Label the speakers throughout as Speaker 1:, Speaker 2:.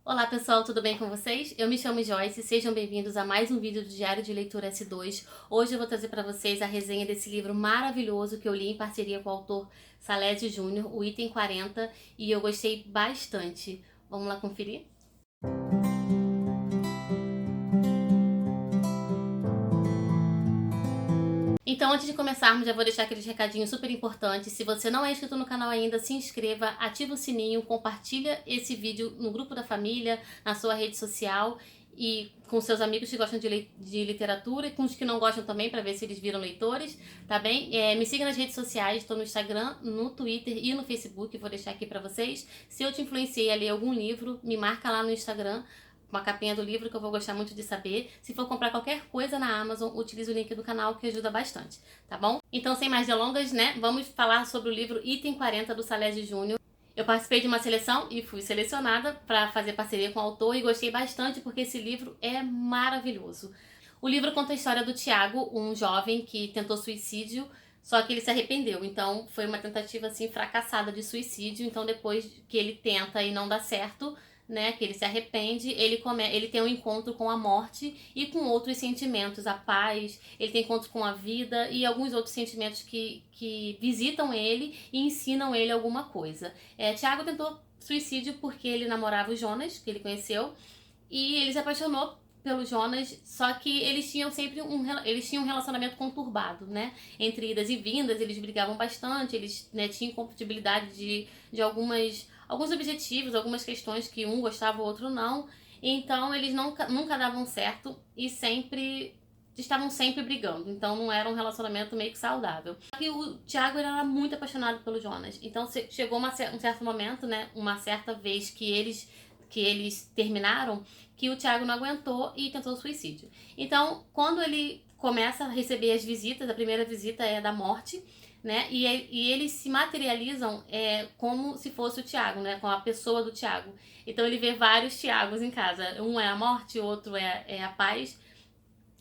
Speaker 1: Olá pessoal, tudo bem com vocês? Eu me chamo Joyce, sejam bem-vindos a mais um vídeo do Diário de Leitura S2. Hoje eu vou trazer para vocês a resenha desse livro maravilhoso que eu li em parceria com o autor Salésio Júnior, o Item 40, e eu gostei bastante. Vamos lá conferir? Então, antes de começarmos, já vou deixar aqueles recadinhos super importantes. Se você não é inscrito no canal ainda, se inscreva, ativa o sininho, compartilha esse vídeo no grupo da família, na sua rede social e com seus amigos que gostam de literatura e com os que não gostam também, para ver se eles viram leitores, tá bem? Me siga nas redes sociais, estou no Instagram, no Twitter e no Facebook, vou deixar aqui para vocês. Se eu te influenciei a ler algum livro, me marca lá no Instagram, uma capinha do livro que eu vou gostar muito de saber. Se for comprar qualquer coisa na Amazon, utilize o link do canal que ajuda bastante, tá bom? Então, sem mais delongas, né? Vamos falar sobre o livro Item 40 do Salésio Júnior. Eu participei de uma seleção e fui selecionada para fazer parceria com o autor e gostei bastante porque esse livro é maravilhoso. O livro conta a história do Tiago, um jovem que tentou suicídio, só que ele se arrependeu. Então, foi uma tentativa assim fracassada de suicídio. Então, depois que ele tenta e não dá certo, né, que ele se arrepende, ele tem um encontro com a morte e com outros sentimentos, a paz, ele tem encontro com a vida e alguns outros sentimentos que visitam ele e ensinam ele alguma coisa. Tiago tentou suicídio porque ele namorava o Jonas, que ele conheceu, e ele se apaixonou pelo Jonas, só que eles tinham sempre um relacionamento conturbado, né? Entre idas e vindas, eles brigavam bastante, eles, né, tinham incompatibilidade de alguns objetivos, algumas questões que um gostava, o outro não. Então eles nunca davam certo e estavam sempre brigando. Então não era um relacionamento meio que saudável. E o Thiago era muito apaixonado pelo Jonas. Então chegou um certo momento, né? Uma certa vez que eles terminaram, que o Thiago não aguentou e tentou suicídio. Então, quando ele começa a receber as visitas, a primeira visita é da morte, né? E eles se materializam como se fosse o Thiago, né? Com a pessoa do Thiago. Então ele vê vários Thiagos em casa. Um é a morte, o outro é a paz.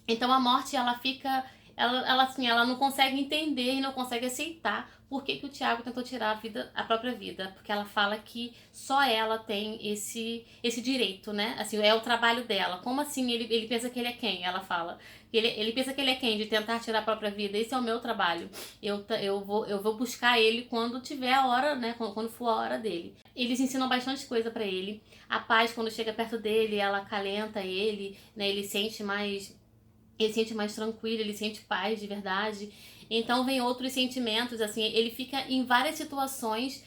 Speaker 1: Então a morte, ela fica... ela não consegue entender e não consegue aceitar por que o Thiago tentou tirar a própria vida. Porque ela fala que só ela tem esse direito, né? Assim, é o trabalho dela. Como assim ele pensa que ele é quem? Ela fala. Ele pensa que ele é quem? De tentar tirar a própria vida. Esse é o meu trabalho. Eu vou buscar ele quando tiver a hora, né? Quando for a hora dele. Eles ensinam bastante coisa pra ele. A paz, quando chega perto dele, ela acalenta ele, né? Ele sente mais tranquilo, ele sente paz de verdade. Então vem outros sentimentos, assim, ele fica em várias situações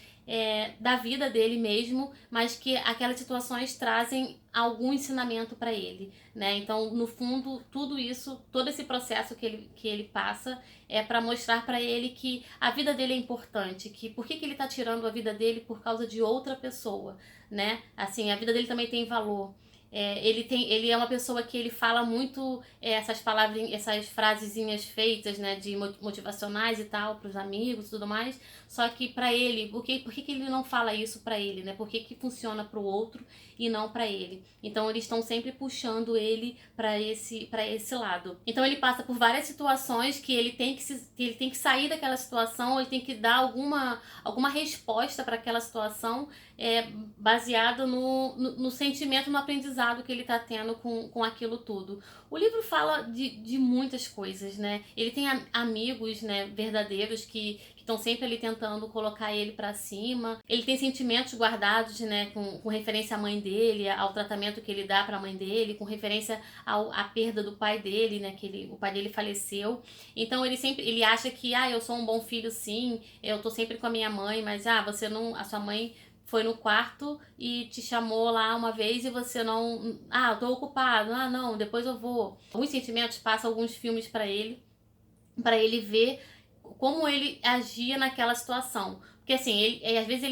Speaker 1: da vida dele mesmo, mas que aquelas situações trazem algum ensinamento para ele, né? Então, no fundo, tudo isso, todo esse processo que ele passa é para mostrar para ele que a vida dele é importante, que por que ele tá tirando a vida dele por causa de outra pessoa, né? Assim, a vida dele também tem valor. Ele é uma pessoa que ele fala muito essas palavras, essas frasezinhas feitas, né, de motivacionais e tal, pros amigos e tudo mais. Só que pra ele, por que ele não fala isso pra ele, né? Por que funciona pro outro e não pra ele? Então eles estão sempre puxando ele pra esse lado. Então ele passa por várias situações que ele tem que sair daquela situação, ele tem que dar alguma resposta para aquela situação baseado no sentimento, no aprendizado que ele está tendo com aquilo tudo. O livro fala de muitas coisas, né? Ele tem amigos, né, verdadeiros que estão sempre ali tentando colocar ele para cima. Ele tem sentimentos guardados, né, com referência à mãe dele, ao tratamento que ele dá para a mãe dele, com referência à perda do pai dele, né, o pai dele faleceu. Então ele acha que eu sou um bom filho, sim, eu tô sempre com a minha mãe, mas você não, a sua mãe foi no quarto e te chamou lá uma vez e você não... eu tô ocupado. Não, depois eu vou. Alguns sentimentos passam alguns filmes para ele ver como ele agia naquela situação. Porque assim, às vezes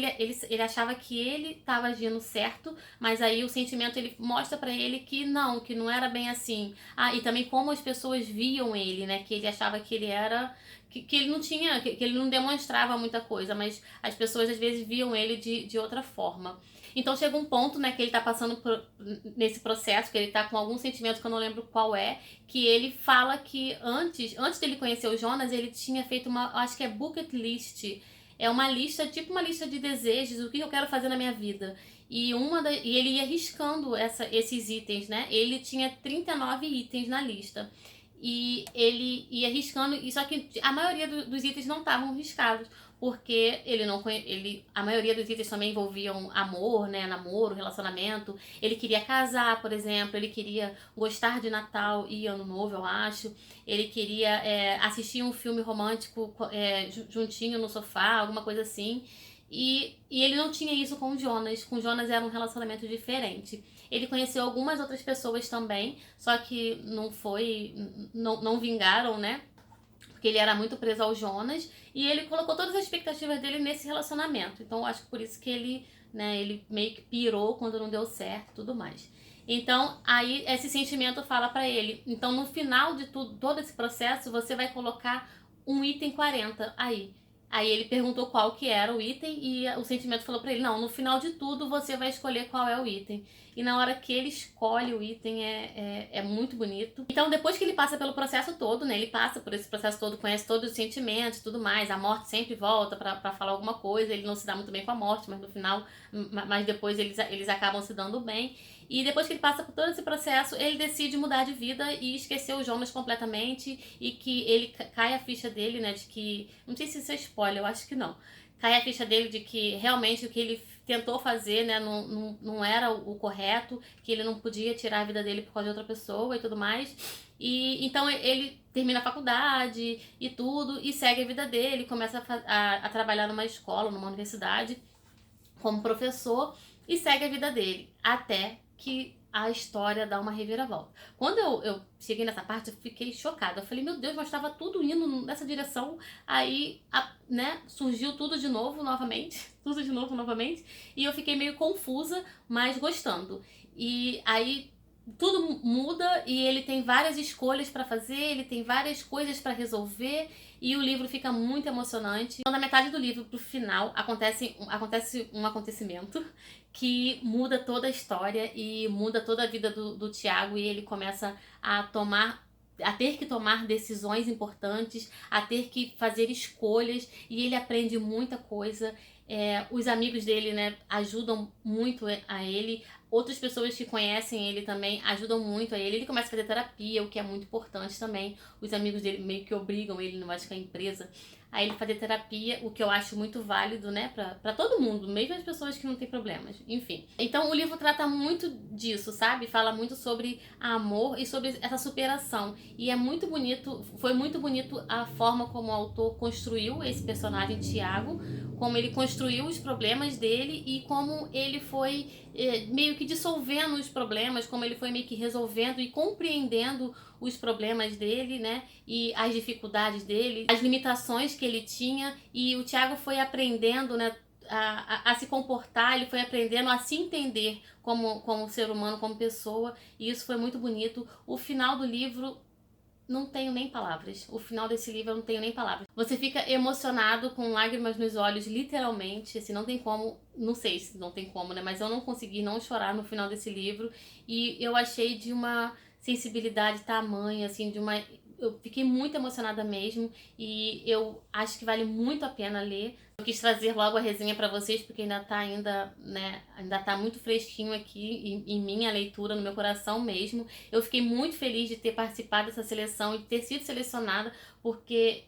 Speaker 1: ele achava que ele estava agindo certo, mas aí o sentimento ele mostra pra ele que não era bem assim. E também como as pessoas viam ele, né? Que ele achava que ele era... Que ele não tinha, que ele não demonstrava muita coisa, mas as pessoas às vezes viam ele de outra forma. Então chega um ponto, né, que ele tá passando nesse processo, que ele tá com algum sentimento que eu não lembro qual que ele fala que antes dele conhecer o Jonas, ele tinha feito acho que é bucket list, é uma lista, tipo uma lista de desejos, o que eu quero fazer na minha vida. e ele ia riscando esses itens, né? Ele tinha 39 itens na lista. E ele ia riscando, e só que a maioria dos itens não estavam riscados, porque a maioria dos itens também envolviam amor, né, namoro, relacionamento. Ele queria casar, por exemplo, ele queria gostar de Natal e Ano Novo, eu acho. Ele queria assistir um filme romântico juntinho no sofá, alguma coisa assim. E ele não tinha isso com o Jonas. Com o Jonas era um relacionamento diferente. Ele conheceu algumas outras pessoas também, só que não vingaram, né? Porque ele era muito preso ao Jonas, e ele colocou todas as expectativas dele nesse relacionamento. Então, acho que por isso que ele, né, ele meio que pirou quando não deu certo e tudo mais. Então, aí esse sentimento fala pra ele. Então, no final de todo esse processo, você vai colocar um item 40 aí. Aí ele perguntou qual que era o item e o sentimento falou pra ele, não, no final de tudo você vai escolher qual é o item. E na hora que ele escolhe o item é muito bonito. Então depois que ele passa pelo processo todo, né, ele passa por esse processo todo, conhece todos os sentimentos e tudo mais, a morte sempre volta pra falar alguma coisa, ele não se dá muito bem com a morte, mas no final, mas depois eles acabam se dando bem. E depois que ele passa por todo esse processo, ele decide mudar de vida e esquecer o Jonas completamente, e que ele cai a ficha dele, né, de que, não sei se isso é spoiler, eu acho que não, cai a ficha dele de que realmente o que ele tentou fazer, né, não era o correto, que ele não podia tirar a vida dele por causa de outra pessoa e tudo mais. E então ele termina a faculdade e tudo, e segue a vida dele, começa a trabalhar numa escola, numa universidade, como professor, e segue a vida dele, até que a história dá uma reviravolta. Quando eu cheguei nessa parte, eu fiquei chocada. Eu falei, meu Deus, mas estava tudo indo nessa direção. Aí, né, surgiu tudo de novo, novamente. Tudo de novo, novamente. E eu fiquei meio confusa, mas gostando. E aí tudo muda e ele tem várias escolhas para fazer, ele tem várias coisas para resolver, e o livro fica muito emocionante. Então, da metade do livro pro final, acontece um acontecimento que muda toda a história e muda toda a vida do Tiago, e ele começa a ter que tomar decisões importantes, a ter que fazer escolhas, e ele aprende muita coisa. Os amigos dele, né, ajudam muito a ele. Outras pessoas que conhecem ele também ajudam muito a ele. Ele começa a fazer terapia, o que é muito importante também. Os amigos dele meio que obrigam ele, não acho que a empresa, a ele fazer terapia, o que eu acho muito válido, né, pra todo mundo, mesmo as pessoas que não têm problemas, enfim. Então o livro trata muito disso, sabe? Fala muito sobre amor e sobre essa superação. E é muito bonito, foi muito bonito a forma como o autor construiu esse personagem, Tiago, como ele construiu os problemas dele e como ele foi meio que dissolvendo os problemas, como ele foi meio que resolvendo e compreendendo os problemas dele, né, e as dificuldades dele, as limitações que ele tinha, e o Tiago foi aprendendo, né, a se comportar, ele foi aprendendo a se entender como ser humano, como pessoa, e isso foi muito bonito. O final do livro, não tenho nem palavras. O final desse livro eu não tenho nem palavras. Você fica emocionado, com lágrimas nos olhos, literalmente, assim, não tem como, não sei se não tem como, né, mas eu não consegui não chorar no final desse livro, e eu achei de uma sensibilidade tamanha, assim, eu fiquei muito emocionada mesmo, e eu acho que vale muito a pena ler. Eu quis trazer logo a resenha para vocês, porque ainda tá muito fresquinho aqui em minha leitura, no meu coração mesmo. Eu fiquei muito feliz de ter participado dessa seleção e de ter sido selecionada, porque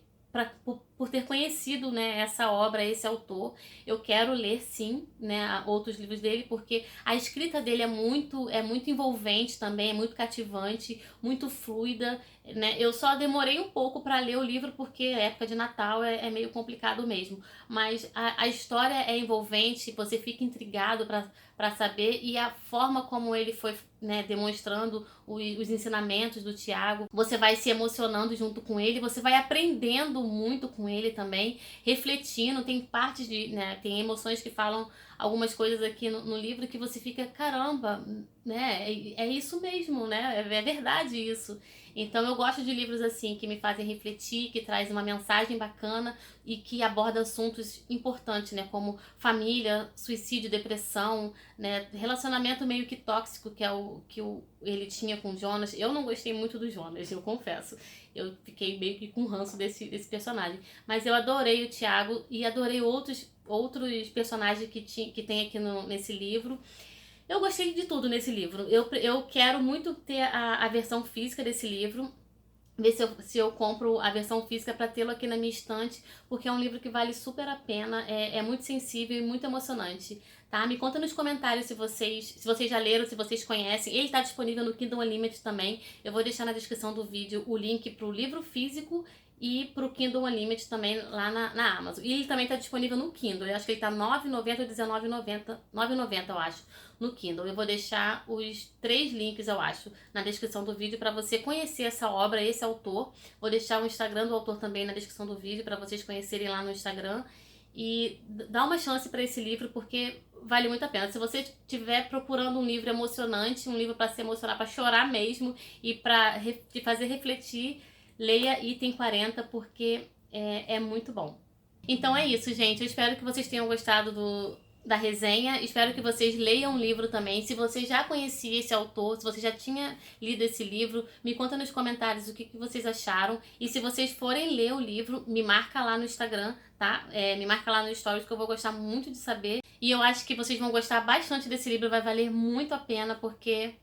Speaker 1: por ter conhecido, né, essa obra, esse autor. Eu quero ler, sim, né, outros livros dele, porque a escrita dele é muito envolvente também, é muito cativante, muito fluida, né. Eu só demorei um pouco para ler o livro, porque a época de Natal é meio complicado mesmo, mas a história é envolvente, você fica intrigado para saber, e a forma como ele foi, né, demonstrando os ensinamentos do Tiago, você vai se emocionando junto com ele, você vai aprendendo muito com ele também, refletindo. Tem partes né, tem emoções que falam algumas coisas aqui no livro que você fica, caramba, né, é isso mesmo, né, é verdade isso. Então eu gosto de livros assim, que me fazem refletir, que traz uma mensagem bacana e que aborda assuntos importantes, né, como família, suicídio, depressão, né, relacionamento meio que tóxico, que é o que ele tinha com o Jonas. Eu não gostei muito do Jonas, eu confesso. Eu fiquei meio que com ranço desse personagem. Mas eu adorei o Tiago e adorei outros outros personagens que tem aqui nesse livro. Eu gostei de tudo nesse livro. Eu quero muito ter a versão física desse livro. Ver se eu compro a versão física para tê-lo aqui na minha estante, porque é um livro que vale super a pena, é muito sensível e muito emocionante, tá? Me conta nos comentários se vocês já leram, se vocês conhecem. Ele está disponível no Kindle Unlimited também. Eu vou deixar na descrição do vídeo o link para o livro físico e para o Kindle Unlimited também lá na Amazon. E ele também está disponível no Kindle. Eu acho que ele está R$ 9,90 ou R$ 19,90, eu acho, no Kindle. Eu vou deixar os 3 links, eu acho, na descrição do vídeo para você conhecer essa obra, esse autor. Vou deixar o Instagram do autor também na descrição do vídeo para vocês conhecerem lá no Instagram. E dá uma chance para esse livro, porque vale muito a pena. Se você estiver procurando um livro emocionante, um livro para se emocionar, para chorar mesmo e para te fazer refletir, leia Item 40, porque é muito bom. Então é isso, gente. Eu espero que vocês tenham gostado da resenha. Espero que vocês leiam o livro também. Se você já conhecia esse autor, se você já tinha lido esse livro, me conta nos comentários o que vocês acharam. E se vocês forem ler o livro, me marca lá no Instagram, tá? Me marca lá no Stories, que eu vou gostar muito de saber. E eu acho que vocês vão gostar bastante desse livro. Vai valer muito a pena, porque...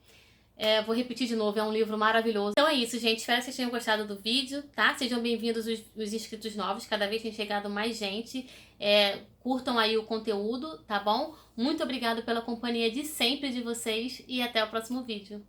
Speaker 1: vou repetir de novo, é um livro maravilhoso. Então é isso, gente. Espero que vocês tenham gostado do vídeo, tá? Sejam bem-vindos os inscritos novos. Cada vez tem chegado mais gente. Curtam aí o conteúdo, tá bom? Muito obrigada pela companhia de sempre de vocês e até o próximo vídeo.